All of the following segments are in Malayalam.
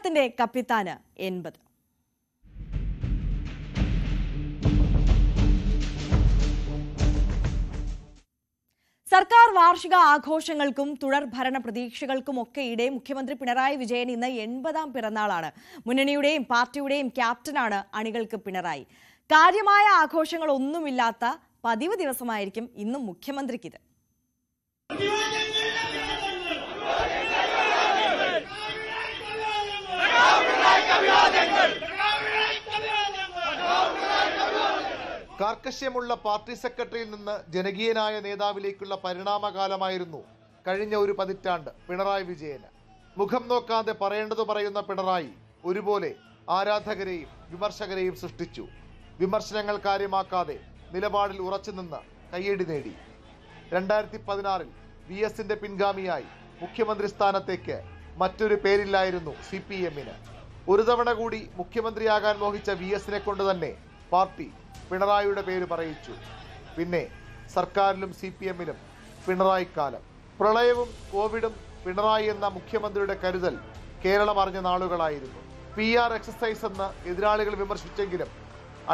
കേരളത്തിന്റെ കപ്പിത്താന് 80. സർക്കാർ വാർഷിക ആഘോഷങ്ങൾക്കും തുടർ ഭരണ പ്രതീക്ഷകൾക്കുമൊക്കെയിടെ മുഖ്യമന്ത്രി പിണറായി വിജയൻ ഇന്ന് 80ാം പിറന്നാളാണ്. മുന്നണിയുടെയും പാർട്ടിയുടെയും ക്യാപ്റ്റനാണ് അണികൾക്ക് പിണറായി. കാര്യമായ ആഘോഷങ്ങളൊന്നുമില്ലാത്ത പതിവ് ദിവസമായിരിക്കും ഇന്നും മുഖ്യമന്ത്രിക്കിത്. കാർക്കശ്യമുള്ള പാർട്ടി സെക്രട്ടറിയിൽ നിന്ന് ജനകീയനായ നേതാവിലേക്കുള്ള പരിണാമകാലമായിരുന്നു കഴിഞ്ഞ ഒരു പതിറ്റാണ്ട് പിണറായി വിജയന്. മുഖം നോക്കാതെ പറയേണ്ടത് പറയുന്ന പിണറായി ഒരുപോലെ ആരാധകരെയും വിമർശകരെയും സൃഷ്ടിച്ചു. വിമർശനങ്ങൾ കാര്യമാക്കാതെ നിലപാടിൽ ഉറച്ചുനിന്ന് കയ്യടി നേടി. 2016-ൽ VS-ന്റെ പിൻഗാമിയായി മുഖ്യമന്ത്രി സ്ഥാനത്തേക്ക് മറ്റൊരു പേരില്ലായിരുന്നു CPM-ന്. ഒരു തവണ കൂടി മുഖ്യമന്ത്രിയാകാൻ മോഹിച്ച VS-നെ കൊണ്ട് തന്നെ പാർട്ടി പിണറായിയുടെ പേര് പറയിച്ചു. പിന്നെ സർക്കാരിലും CPM-ലും പിണറായി കാലം. പ്രളയവും കോവിഡും പിണറായി എന്ന മുഖ്യമന്ത്രിയുടെ കരുതൽ കേരളം അറിഞ്ഞ നാളുകളായിരുന്നു. PR എക്സസൈസ് എന്ന് എതിരാളികൾ വിമർശിച്ചെങ്കിലും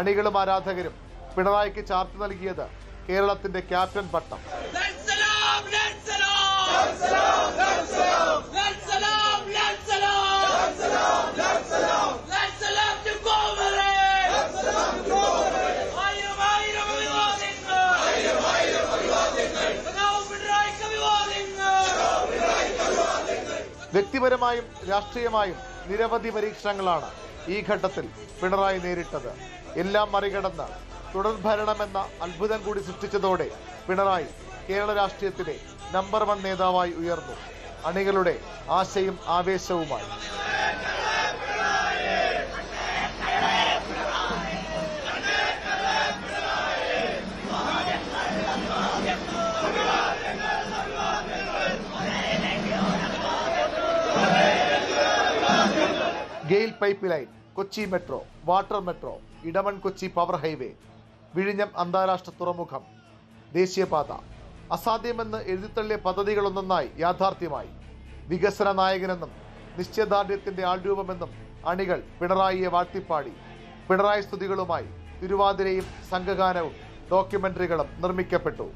അണികളും ആരാധകരും പിണറായിക്ക് ചാർത്ത് നൽകിയത് കേരളത്തിന്റെ ക്യാപ്റ്റൻ പട്ടം. വ്യക്തിപരമായും രാഷ്ട്രീയമായും നിരവധി പരീക്ഷണങ്ങളാണ് ഈ ഘട്ടത്തിൽ പിണറായി നേരിട്ടത്. എല്ലാം മറികടന്ന് തുടർഭരണമെന്ന അത്ഭുതം കൂടി സൃഷ്ടിച്ചതോടെ പിണറായി കേരള രാഷ്ട്രീയത്തിലെ നമ്പർ 1 നേതാവായി ഉയർന്നു. അണികളുടെ ആശയും ആവേശവുമായി. GAIL pipeline, Kochi metro, water metro, Edamon Kochi power highway, വിഴിഞ്ഞം അന്താരാഷ്ട്ര തുറമുഖം, ദേശീയപാത, അസാധ്യമെന്ന് എഴുതിത്തള്ളിയ പദ്ധതികളൊന്നൊന്നായി യാഥാർത്ഥ്യമായി. വികസന നായകനെന്നും നിശ്ചയദാർഢ്യത്തിന്റെ ആൾരൂപമെന്നും അണികൾ പിണറായിയെ വാഴ്ത്തിപ്പാടി. പിണറായി സ്തുതികളുമായി തിരുവാതിരയും സംഘഗാനവും ഡോക്യുമെന്ററികളും നിർമ്മിക്കപ്പെട്ടു.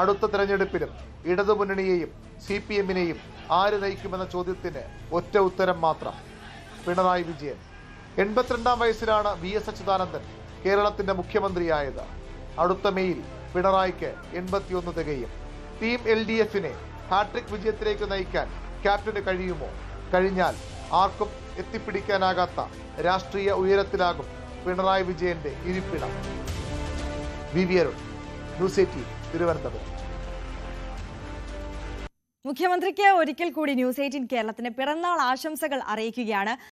അടുത്ത തെരഞ്ഞെടുപ്പിലും ഇടതുമുന്നണിയെയും CPM-നെയും ആര് നയിക്കുമെന്ന ചോദ്യത്തിന് ഒറ്റ ഉത്തരം മാത്രം: പിണറായി വിജയൻ. 82ാം വയസ്സിലാണ് VS അച്യുതാനന്ദൻ കേരളത്തിന്റെ മുഖ്യമന്ത്രിയായത്. അടുത്ത മെയിൽ പിണറായിക്ക് 81 തികയും. ടീം LDF-നെ ഹാട്രിക് വിജയത്തിലേക്ക് നയിക്കാൻ ക്യാപ്റ്റന് കഴിയുമോ? കഴിഞ്ഞാൽ ആർക്കും എത്തിപ്പിടിക്കാനാകാത്ത രാഷ്ട്രീയ ഉയരത്തിലാകും പിണറായി വിജയന്റെ ഇരിപ്പിടം. VV Arun, news 18, Thiruvananthapuram. മുഖ്യമന്ത്രിക്ക് ഒരിക്കൽ കൂടി ന്യൂസ് 18 കേരളത്തിന് പിറന്നാൾ ആശംസകൾ അറിയിക്കുകയാണ്.